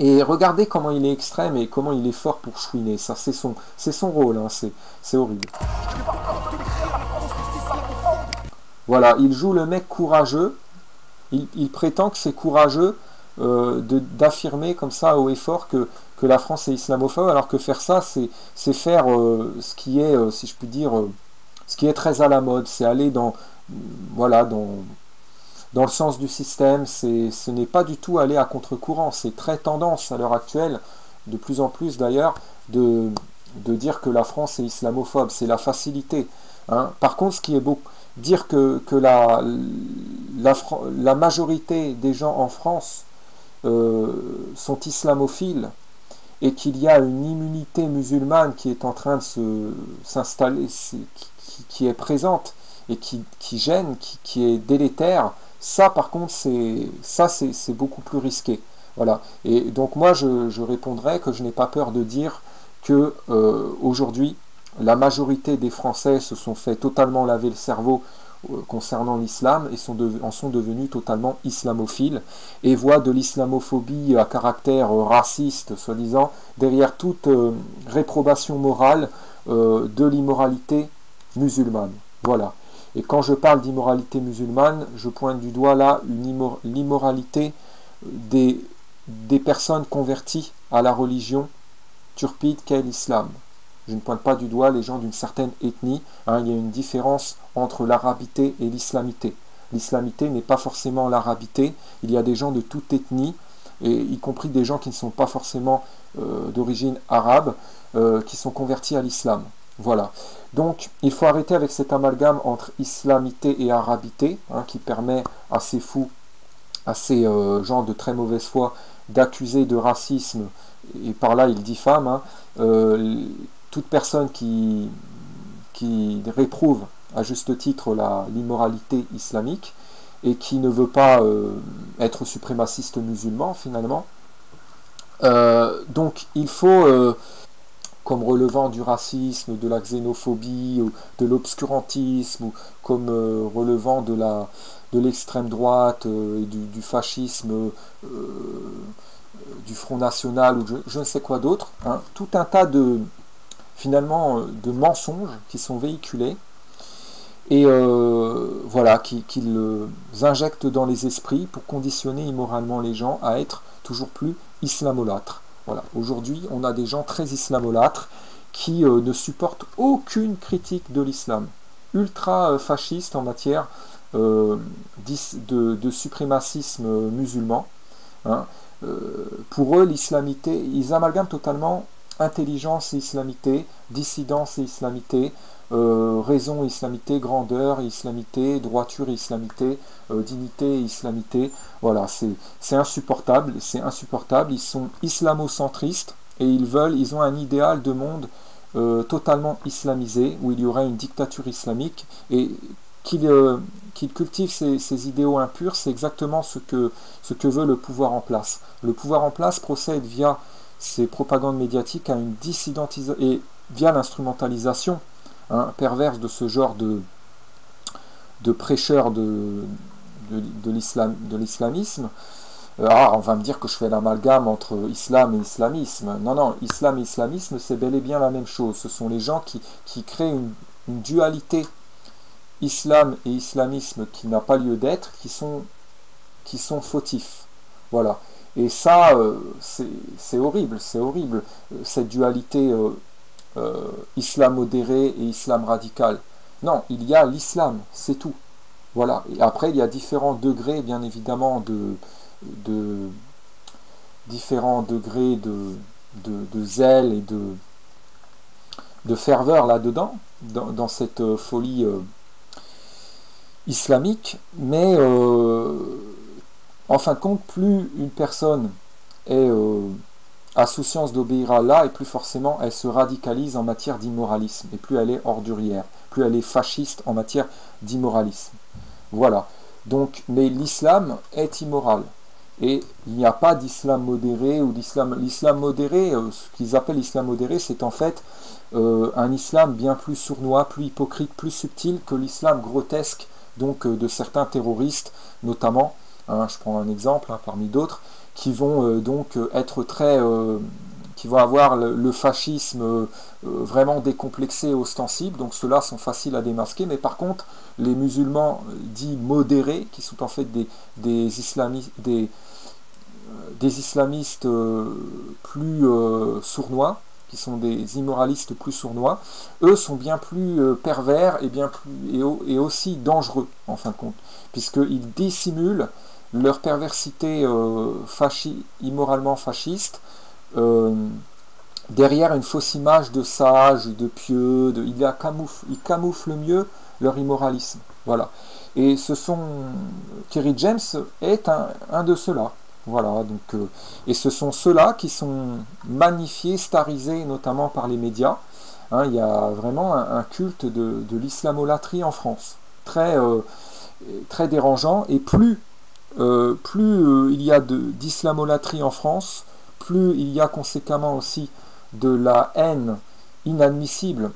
Et regardez comment il est extrême et comment il est fort pour chouiner. Ça, c'est son rôle, hein. C'est horrible. Voilà, il joue le mec courageux. Il prétend que c'est courageux d'affirmer comme ça haut et fort que la France est islamophobe, alors que faire ça, c'est faire ce qui est, si je puis dire, ce qui est très à la mode. C'est aller dans le sens du système. Ce n'est pas du tout aller à contre-courant. C'est très tendance à l'heure actuelle, de plus en plus d'ailleurs, de dire que la France est islamophobe. C'est la facilité, hein. Par contre, ce qui est beau, dire que la majorité des gens en France sont islamophiles et qu'il y a une immunité musulmane qui est en train de s'installer, qui est présente et qui gêne, qui est délétère, ça par contre c'est beaucoup plus risqué. Voilà. Et donc moi je répondrais que je n'ai pas peur de dire que aujourd'hui la majorité des Français se sont fait totalement laver le cerveau concernant l'islam et en sont devenus totalement islamophiles et voient de l'islamophobie à caractère raciste, soi-disant, derrière toute réprobation morale de l'immoralité musulmane. Voilà. Et quand je parle d'immoralité musulmane, je pointe du doigt là l'immoralité des personnes converties à la religion turpide qu'est l'islam. Je ne pointe pas du doigt les gens d'une certaine ethnie. Hein, il y a une différence entre l'arabité et l'islamité. L'islamité n'est pas forcément l'arabité. Il y a des gens de toute ethnie, et y compris des gens qui ne sont pas forcément d'origine arabe, qui sont convertis à l'islam. Voilà. Donc, il faut arrêter avec cet amalgame entre islamité et arabité, hein, qui permet à ces fous, à ces gens de très mauvaise foi, d'accuser de racisme, et par là ils diffament, hein, toute personne qui réprouve à juste titre l'immoralité islamique et qui ne veut pas être suprémaciste musulman finalement. Donc il faut, comme relevant du racisme, de la xénophobie, ou de l'obscurantisme, ou comme relevant de l'extrême droite et du fascisme, du Front National, ou je ne sais quoi d'autre, hein, tout un tas finalement de mensonges qui sont véhiculés et voilà, qu'ils injectent dans les esprits pour conditionner immoralement les gens à être toujours plus islamolâtres. Voilà. Aujourd'hui, on a des gens très islamolâtres qui ne supportent aucune critique de l'islam, ultra fascistes en matière de suprémacisme musulman. Hein. Pour eux, l'islamité, ils amalgament totalement intelligence et islamité, dissidence et islamité, raison et islamité, grandeur et islamité, droiture et islamité, dignité et islamité. Voilà, c'est insupportable, c'est insupportable. Ils sont islamocentristes et ils ont un idéal de monde totalement islamisé, où il y aurait une dictature islamique, et qu'ils cultivent ces idéaux impurs, c'est exactement ce que veut le pouvoir en place. Le pouvoir en place procède via ces propagandes médiatiques à une dissidentisation et via l'instrumentalisation perverse de ce genre de prêcheurs de l'islamisme. On va me dire que je fais l'amalgame entre islam et islamisme. Non, non, islam et islamisme, c'est bel et bien la même chose. Ce sont les gens qui créent une dualité islam et islamisme qui n'a pas lieu d'être, qui sont fautifs. Voilà. Et ça, c'est horrible, c'est horrible, cette dualité islam modéré et islam radical. Non, il y a l'islam, c'est tout. Voilà. Et après, il y a différents degrés, bien évidemment, différents degrés de zèle et de ferveur là-dedans, dans cette folie islamique, mais en fin de compte, plus une personne a souciance d'obéir à Allah, et plus forcément elle se radicalise en matière d'immoralisme, et plus elle est ordurière, plus elle est fasciste en matière d'immoralisme. Voilà. Donc, mais l'islam est immoral. Et il n'y a pas d'islam modéré ou l'islam modéré, ce qu'ils appellent l'islam modéré, c'est en fait un islam bien plus sournois, plus hypocrite, plus subtil que l'islam grotesque donc de certains terroristes, notamment, je prends un exemple parmi d'autres, qui vont donc être qui vont avoir le fascisme vraiment décomplexé et ostensible, donc ceux-là sont faciles à démasquer, mais par contre, les musulmans dits modérés, qui sont en fait des islamistes plus sournois, qui sont des immoralistes plus sournois, eux sont bien plus pervers et et aussi dangereux en fin de compte, puisqu'ils dissimulent leur perversité immoralement fasciste derrière une fausse image de sage, de pieux, ils camouflent mieux leur immoralisme. Voilà. Et Kerry James est un de ceux-là. Voilà, donc, et ce sont ceux-là qui sont magnifiés, starisés, notamment par les médias. Hein, il y a vraiment un culte de l'islamolatrie en France, très dérangeant, et plus il y a d'islamolatrie en France, plus il y a conséquemment aussi de la haine inadmissible,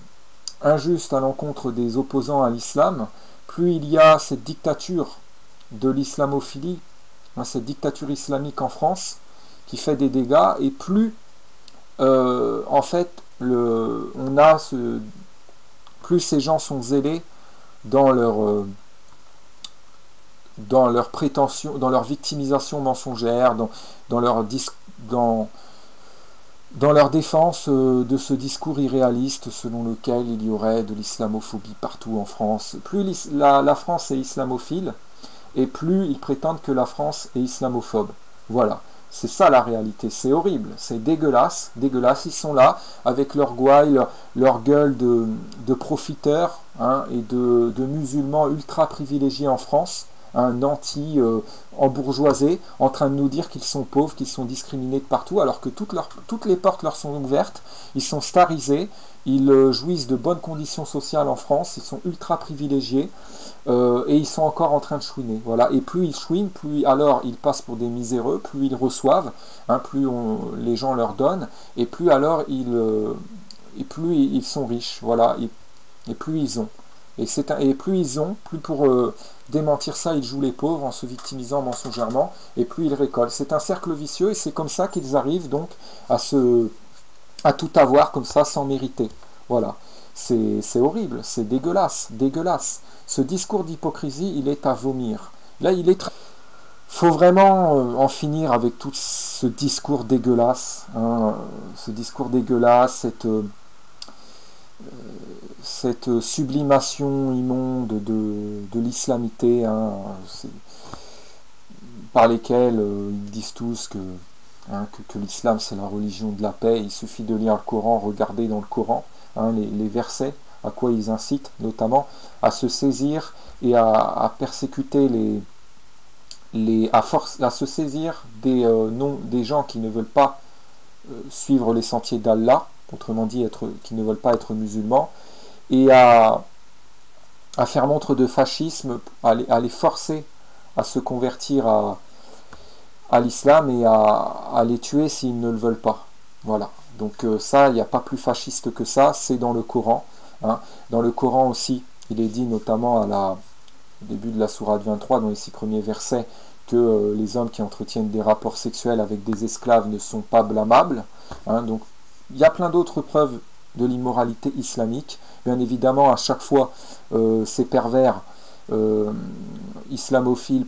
injuste à l'encontre des opposants à l'islam, plus il y a cette dictature de l'islamophilie, hein, cette dictature islamique en France, qui fait des dégâts, et plus en fait plus ces gens sont zélés dans leur prétention, dans leur victimisation mensongère, dans leur dans, dans leur défense de ce discours irréaliste selon lequel il y aurait de l'islamophobie partout en France. Plus la France est islamophile, et plus ils prétendent que la France est islamophobe. Voilà. C'est ça la réalité, c'est horrible, c'est dégueulasse, dégueulasse. Ils sont là avec leur gouaille, leur gueule de profiteurs, hein, et de musulmans ultra privilégiés en France, un nantis embourgeoisé, en train de nous dire qu'ils sont pauvres, qu'ils sont discriminés de partout, alors que toutes les portes leur sont ouvertes, ils sont starisés, ils jouissent de bonnes conditions sociales en France, ils sont ultra privilégiés, et ils sont encore en train de chouiner. Voilà. Et plus ils chouinent, plus alors ils passent pour des miséreux, plus ils reçoivent, hein, plus les gens leur donnent, et plus alors et plus ils sont riches. Voilà. Et plus ils ont. Et plus ils ont, plus pour démentir ça, ils jouent les pauvres en se victimisant mensongèrement, et plus ils récoltent. C'est un cercle vicieux, et c'est comme ça qu'ils arrivent donc à tout avoir comme ça sans mériter. Voilà. C'est horrible, c'est dégueulasse, dégueulasse. Ce discours d'hypocrisie, il est à vomir. Là, faut vraiment en finir avec tout ce discours dégueulasse, hein, ce discours dégueulasse, cette sublimation immonde de l'islamité, hein, par lesquels ils disent tous que l'islam c'est la religion de la paix. Il suffit de lire le Coran, regarder dans le Coran, hein, les versets, à quoi ils incitent notamment à se saisir et à persécuter à se saisir des gens qui ne veulent pas suivre les sentiers d'Allah, autrement dit qui ne veulent pas être musulmans, et à faire montre de fascisme, à les forcer à se convertir à l'islam et à les tuer s'ils ne le veulent pas. Voilà. Donc ça, il n'y a pas plus fasciste que ça, c'est dans le Coran. Hein. Dans le Coran aussi, il est dit notamment au début de la sourate 23, dans les 6 premiers versets, que les hommes qui entretiennent des rapports sexuels avec des esclaves ne sont pas blâmables. Hein. Donc il y a plein d'autres preuves de l'immoralité islamique. Bien évidemment, à chaque fois, ces pervers islamophiles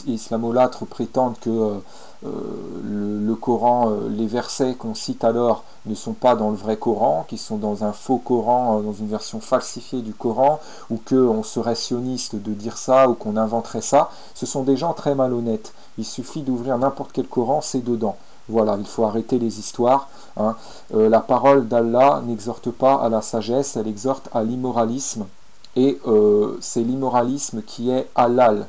islamolâtres prétendent que le Coran, les versets qu'on cite alors ne sont pas dans le vrai Coran, qu'ils sont dans un faux Coran, dans une version falsifiée du Coran, ou qu'on serait sioniste de dire ça, ou qu'on inventerait ça. Ce sont des gens très malhonnêtes. Il suffit d'ouvrir n'importe quel Coran, c'est dedans. Voilà, il faut arrêter les histoires. Hein. La parole d'Allah n'exhorte pas à la sagesse, elle exhorte à l'immoralisme. Et c'est l'immoralisme qui est halal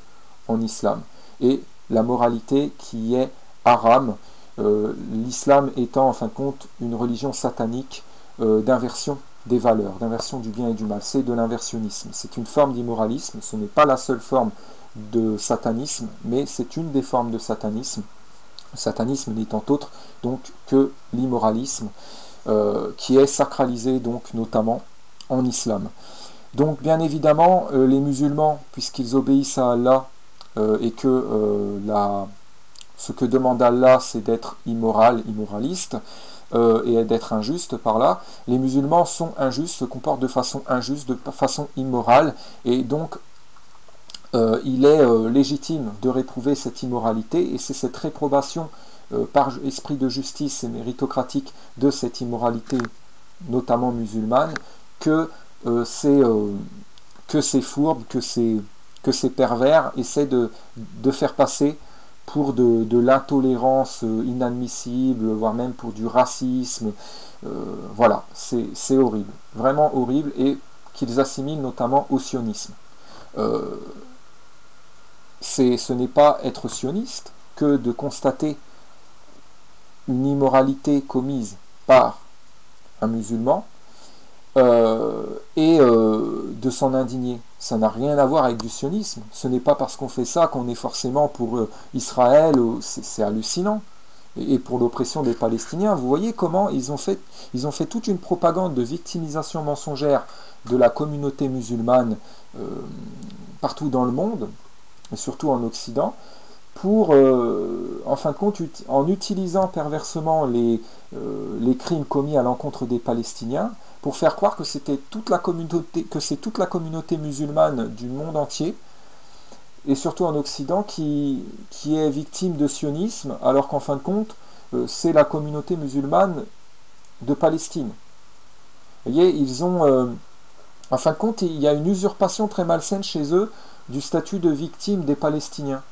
en islam. Et la moralité qui est haram. L'islam étant en fin de compte une religion satanique d'inversion des valeurs, d'inversion du bien et du mal. C'est de l'inversionnisme. C'est une forme d'immoralisme. Ce n'est pas la seule forme de satanisme, mais c'est une des formes de satanisme. Le satanisme n'étant autre donc que l'immoralisme qui est sacralisé donc notamment en islam. Donc bien évidemment les musulmans, puisqu'ils obéissent à Allah et que ce que demande Allah c'est d'être immoraliste et d'être injuste par là, les musulmans sont injustes, se comportent de façon injuste, de façon immorale, et donc il est légitime de réprouver cette immoralité, et c'est cette réprobation par esprit de justice et méritocratique de cette immoralité, notamment musulmane, que ces fourbes, que ces pervers essaient de faire passer pour de l'intolérance inadmissible, voire même pour du racisme. Voilà, c'est horrible, vraiment horrible, et qu'ils assimilent notamment au sionisme. Ce n'est pas être sioniste, que de constater une immoralité commise par un musulman et de s'en indigner. Ça n'a rien à voir avec du sionisme. Ce n'est pas parce qu'on fait ça qu'on est forcément pour Israël. C'est hallucinant. Et pour l'oppression des Palestiniens, vous voyez comment ils ont fait toute une propagande de victimisation mensongère de la communauté musulmane partout dans le monde, et surtout en Occident, pour, en fin de compte, en utilisant perversement les crimes commis à l'encontre des Palestiniens, pour faire croire que c'était toute la communauté musulmane du monde entier, et surtout en Occident, qui est victime de sionisme, alors qu'en fin de compte, c'est la communauté musulmane de Palestine. Vous voyez, en fin de compte, il y a une usurpation très malsaine chez eux du statut de victime des Palestiniens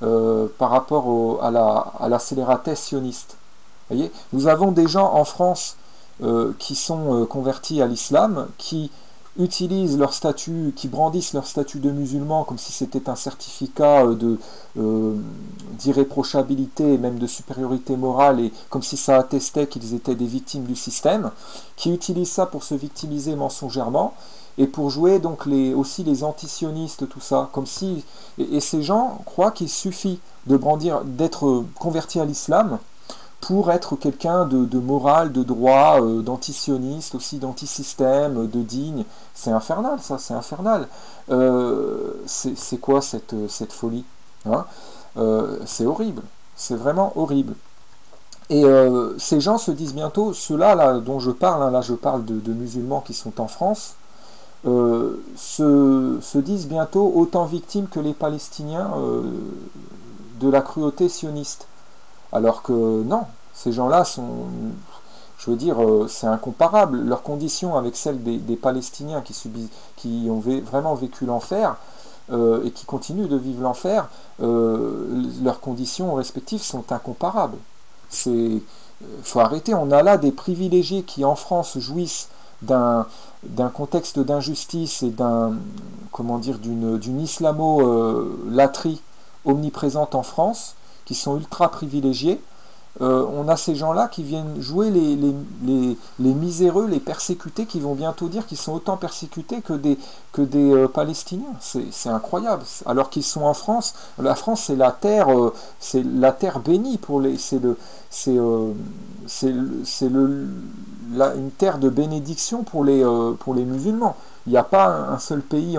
par rapport à la scélératesse sioniste. Vous voyez, nous avons des gens en France qui sont convertis à l'islam, qui utilisent leur statut, qui brandissent leur statut de musulman comme si c'était un certificat d'irréprochabilité et même de supériorité morale, et comme si ça attestait qu'ils étaient des victimes du système, qui utilisent ça pour se victimiser mensongèrement et pour jouer donc aussi les antisionistes, tout ça, comme si et ces gens croient qu'il suffit de brandir, d'être converti à l'islam pour être quelqu'un de moral, de droit, d'antisioniste, aussi d'antisystème, de digne. C'est infernal, ça, c'est infernal. C'est quoi cette folie, hein? C'est horrible, c'est vraiment horrible. Et ces gens se disent bientôt, ceux-là là, dont je parle, hein, là je parle de musulmans qui sont en France, se disent bientôt autant victimes que les Palestiniens de la cruauté sioniste. Alors que non, ces gens-là sont, je veux dire, c'est incomparable. Leurs conditions avec celles des Palestiniens qui ont vraiment vécu l'enfer et qui continuent de vivre l'enfer, leurs conditions respectives sont incomparables. Faut arrêter. On a là des privilégiés qui en France jouissent d'un contexte d'injustice et d'une islamo-latrie omniprésente en France, qui sont ultra privilégiés. On a ces gens-là qui viennent jouer les miséreux, les persécutés, qui vont bientôt dire qu'ils sont autant persécutés que des Palestiniens. C'est incroyable. Alors qu'ils sont en France. La France, c'est la terre bénie pour les. Une terre de bénédiction pour les musulmans. Il n'y a pas un seul pays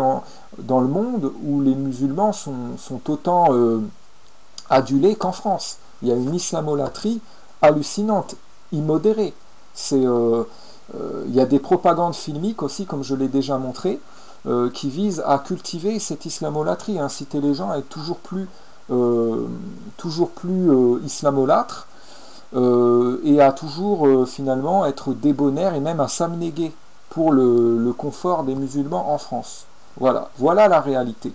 dans le monde où les musulmans sont autant adulés qu'en France. Il y a une islamolatrie hallucinante, immodérée. Il y a des propagandes filmiques aussi, comme je l'ai déjà montré, qui visent à cultiver cette islamolatrie, à inciter les gens à être toujours plus islamolâtres, et à toujours finalement être débonnaires et même à s'abnéguer pour le confort des musulmans en France. Voilà la réalité.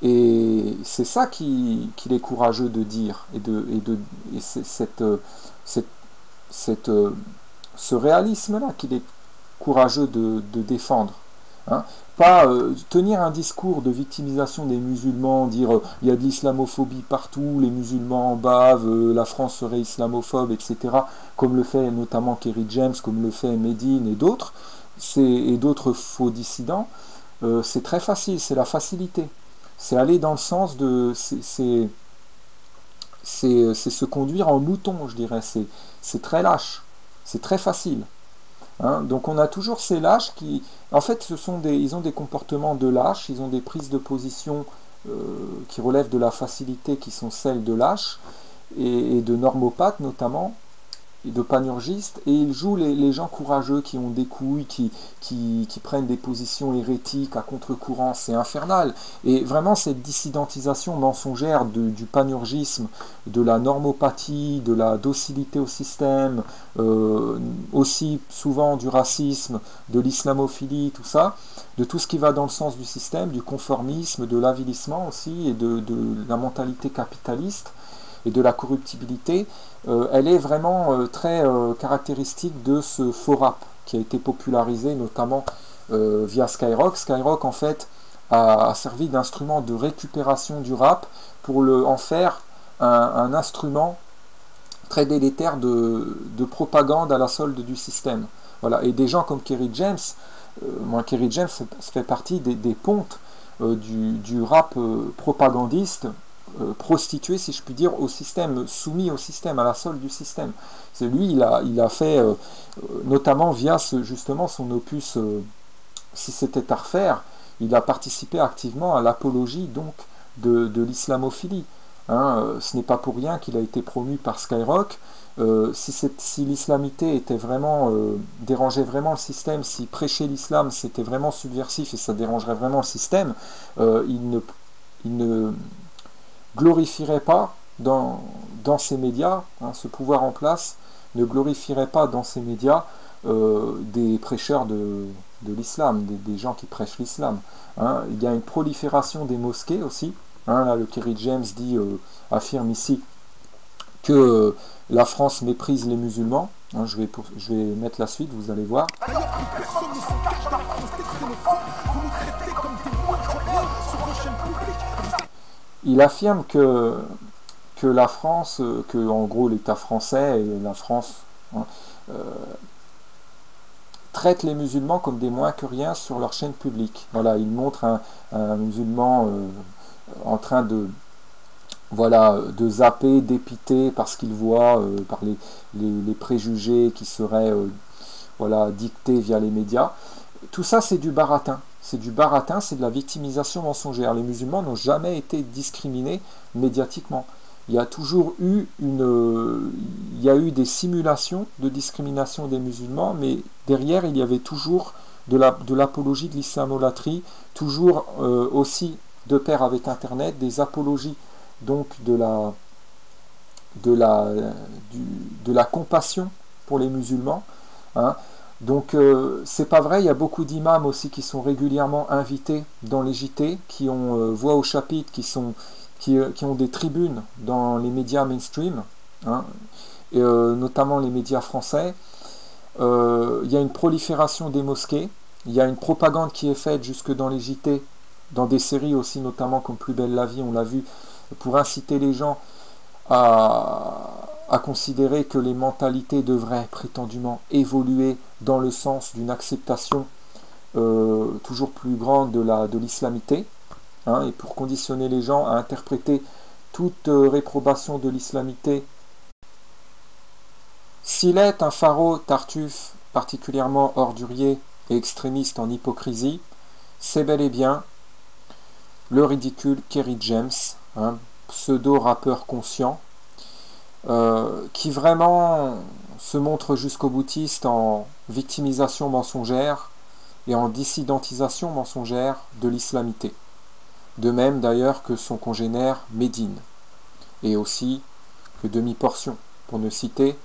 Et c'est ça qu'il est courageux de dire, et ce réalisme-là qu'il est courageux de défendre. Hein. Pas tenir un discours de victimisation des musulmans, dire il y a de l'islamophobie partout, les musulmans bavent, la France serait islamophobe, etc., comme le fait notamment Kerry James, comme le fait Medine et d'autres faux dissidents. C'est très facile, c'est la facilité. C'est aller dans le sens de... C'est se conduire en mouton, je dirais. C'est très lâche. C'est très facile. Hein. Donc on a toujours ces lâches qui... En fait, ils ont des comportements de lâches, ils ont des prises de position qui relèvent de la facilité, qui sont celles de lâches, et de normopathes notamment, et de panurgistes, et ils jouent les gens courageux qui ont des couilles, qui prennent des positions hérétiques à contre-courant. C'est infernal. Et vraiment cette dissidentisation mensongère du panurgisme, de la normopathie, de la docilité au système, aussi souvent du racisme, de l'islamophilie, tout ça, de tout ce qui va dans le sens du système, du conformisme, de l'avilissement aussi, et de la mentalité capitaliste, et de la corruptibilité, elle est vraiment très caractéristique de ce faux rap qui a été popularisé notamment via Skyrock. Skyrock en fait a servi d'instrument de récupération du rap pour en faire un instrument très délétère de propagande à la solde du système. Voilà. Et des gens comme Kerry James, Kerry James fait partie des pontes du rap propagandiste, prostitué, si je puis dire, au système, soumis au système, à la solde du système. C'est lui, il a fait, notamment via justement son opus Si c'était à refaire, il a participé activement à l'apologie donc de l'islamophilie. Ce n'est pas pour rien qu'il a été promu par Skyrock. Si l'islamité était vraiment dérangeait vraiment le système, si prêcher l'islam c'était vraiment subversif et ça dérangerait vraiment le système, il ne glorifierait pas dans ces médias, ce pouvoir en place ne glorifierait pas dans ces médias des prêcheurs de l'islam, des gens qui prêchent l'islam. Il y a une prolifération des mosquées aussi. Là, le Kerry James affirme ici que la France méprise les musulmans. Je vais mettre la suite, vous allez voir. Il affirme que la France, que en gros l'État français et la France traitent les musulmans comme des moins que rien sur leur chaîne publique. Voilà, il montre un musulman en train de zapper, d'épiter parce qu'il voit par les préjugés qui seraient dictés via les médias. Tout ça, c'est du baratin. C'est du baratin, c'est de la victimisation mensongère. Les musulmans n'ont jamais été discriminés médiatiquement. Il y a toujours eu des simulations de discrimination des musulmans, mais derrière, il y avait toujours de l'apologie de l'islamolatrie, toujours aussi de pair avec Internet, des apologies donc de la compassion pour les musulmans. Donc c'est pas vrai, il y a beaucoup d'imams aussi qui sont régulièrement invités dans les JT, qui ont voix au chapitre, qui ont des tribunes dans les médias mainstream, et notamment les médias français. Il y a une prolifération des mosquées, il y a une propagande qui est faite jusque dans les JT, dans des séries aussi, notamment comme Plus belle la vie, on l'a vu, pour inciter les gens à considérer que les mentalités devraient prétendument évoluer dans le sens d'une acceptation toujours plus grande de l'islamité, et pour conditionner les gens à interpréter toute réprobation de l'islamité. S'il est un pharaon Tartuffe particulièrement ordurier et extrémiste en hypocrisie, c'est bel et bien le ridicule Kerry James, pseudo-rappeur conscient, qui vraiment se montre jusqu'au boutiste en victimisation mensongère et en dissidentisation mensongère de l'islamité. De même d'ailleurs que son congénère Médine, et aussi que Demi-Portion, pour ne citer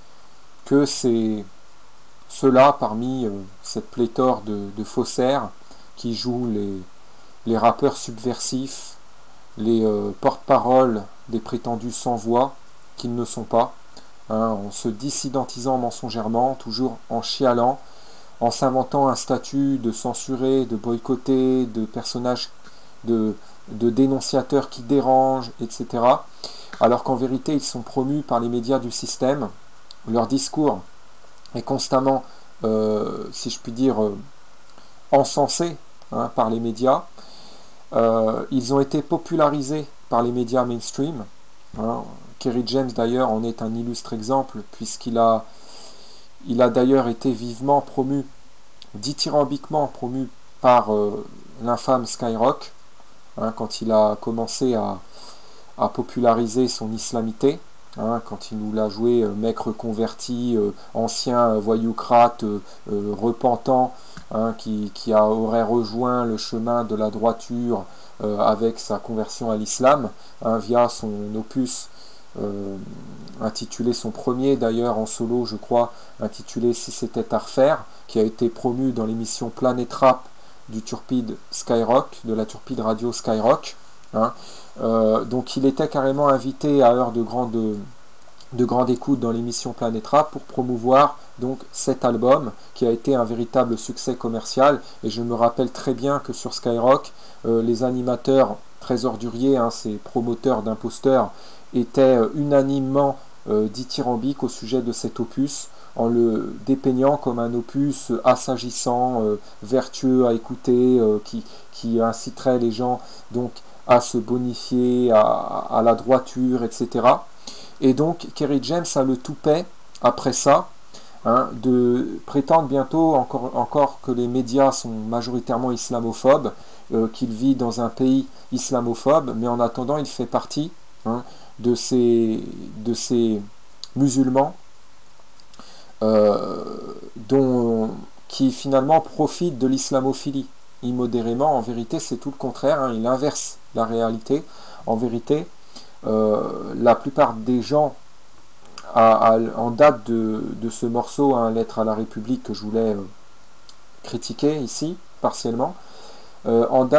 que ceux-là parmi cette pléthore de faussaires qui jouent les rappeurs subversifs, les porte-paroles des prétendus sans-voix, qu'ils ne sont pas, en se dissidentisant mensongèrement, toujours en chialant, en s'inventant un statut de censuré, de boycotté, de personnage de dénonciateurs qui dérangent, etc. Alors qu'en vérité, ils sont promus par les médias du système. Leur discours est constamment, si je puis dire, encensé par les médias. Ils ont été popularisés par les médias mainstream. Kerry James d'ailleurs en est un illustre exemple, puisqu'il a d'ailleurs été vivement promu, dithyrambiquement promu par l'infâme Skyrock, quand il a commencé à populariser son islamité, quand il nous l'a joué mec reconverti, ancien voyoucrate, repentant, qui aurait rejoint le chemin de la droiture avec sa conversion à l'islam, via son opus intitulé, son premier d'ailleurs en solo je crois, intitulé Si c'était à refaire, qui a été promu dans l'émission Planète Rap du turpide Skyrock, de la turpide radio Skyrock. Donc il était carrément invité à heure de grande écoute dans l'émission Planète Rap pour promouvoir donc cet album qui a été un véritable succès commercial. Et je me rappelle très bien que sur Skyrock, les animateurs très orduriers, ces promoteurs d'imposteurs, était unanimement dithyrambique au sujet de cet opus, en le dépeignant comme un opus assagissant, vertueux à écouter, qui inciterait les gens donc à se bonifier, à la droiture, etc. Et donc Kerry James a le toupet, après ça, de prétendre bientôt encore que les médias sont majoritairement islamophobes, qu'il vit dans un pays islamophobe, mais en attendant il fait partie de ces musulmans qui finalement profitent de l'islamo-philie immodérément. En vérité, c'est tout le contraire, il inverse la réalité. En vérité, la plupart des gens, en date de ce morceau, Lettre à la République, que je voulais critiquer ici, partiellement,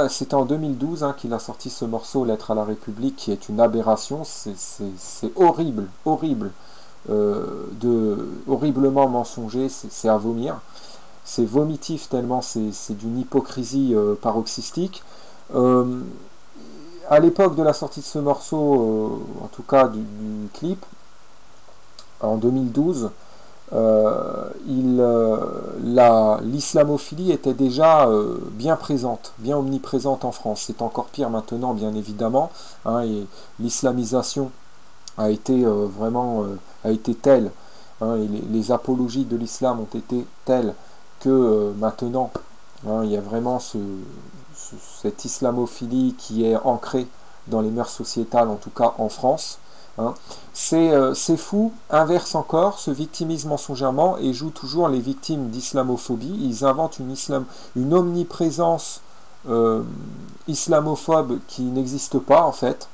c'était en 2012 qu'il a sorti ce morceau, Lettre à la République, qui est une aberration, c'est horrible, horrible, horriblement mensonger, c'est à vomir. C'est vomitif tellement c'est d'une hypocrisie paroxystique. À l'époque de la sortie de ce morceau, en tout cas du clip, en 2012, l'islamophilie était déjà bien présente, bien omniprésente en France. C'est encore pire maintenant, bien évidemment, et l'islamisation a été a été telle, et les apologies de l'islam ont été telles que maintenant, il y a vraiment cette islamophilie qui est ancrée dans les mœurs sociétales, en tout cas en France. Ces fous inversent encore, se victimisent mensongèrement et jouent toujours les victimes d'islamophobie. Ils inventent une omniprésence islamophobe qui n'existe pas en fait.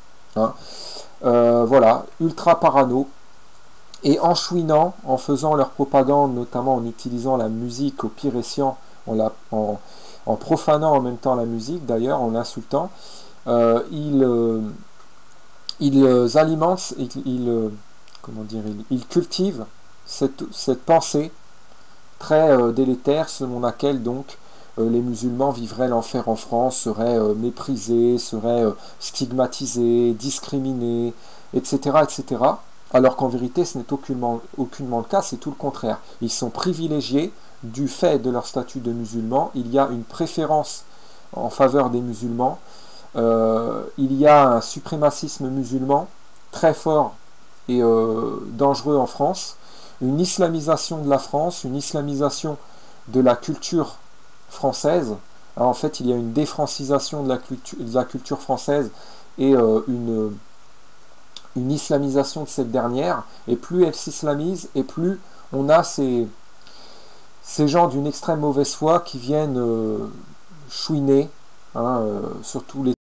Voilà, ultra parano. Et en chouinant, en faisant leur propagande, notamment en utilisant la musique au pire escient, en profanant en même temps la musique, d'ailleurs, en l'insultant, ils alimentent, ils cultivent cette pensée très délétère selon laquelle donc les musulmans vivraient l'enfer en France, seraient méprisés, seraient stigmatisés, discriminés, etc., etc. Alors qu'en vérité, ce n'est aucunement le cas, c'est tout le contraire. Ils sont privilégiés du fait de leur statut de musulmans. Il y a une préférence en faveur des musulmans. Il y a un suprémacisme musulman très fort et dangereux en France. Une islamisation de la France, une islamisation de la culture française. Alors, en fait, il y a une défrancisation de la culture française et une islamisation de cette dernière, et plus elle s'islamise, et plus on a ces gens d'une extrême mauvaise foi qui viennent chouiner, surtout les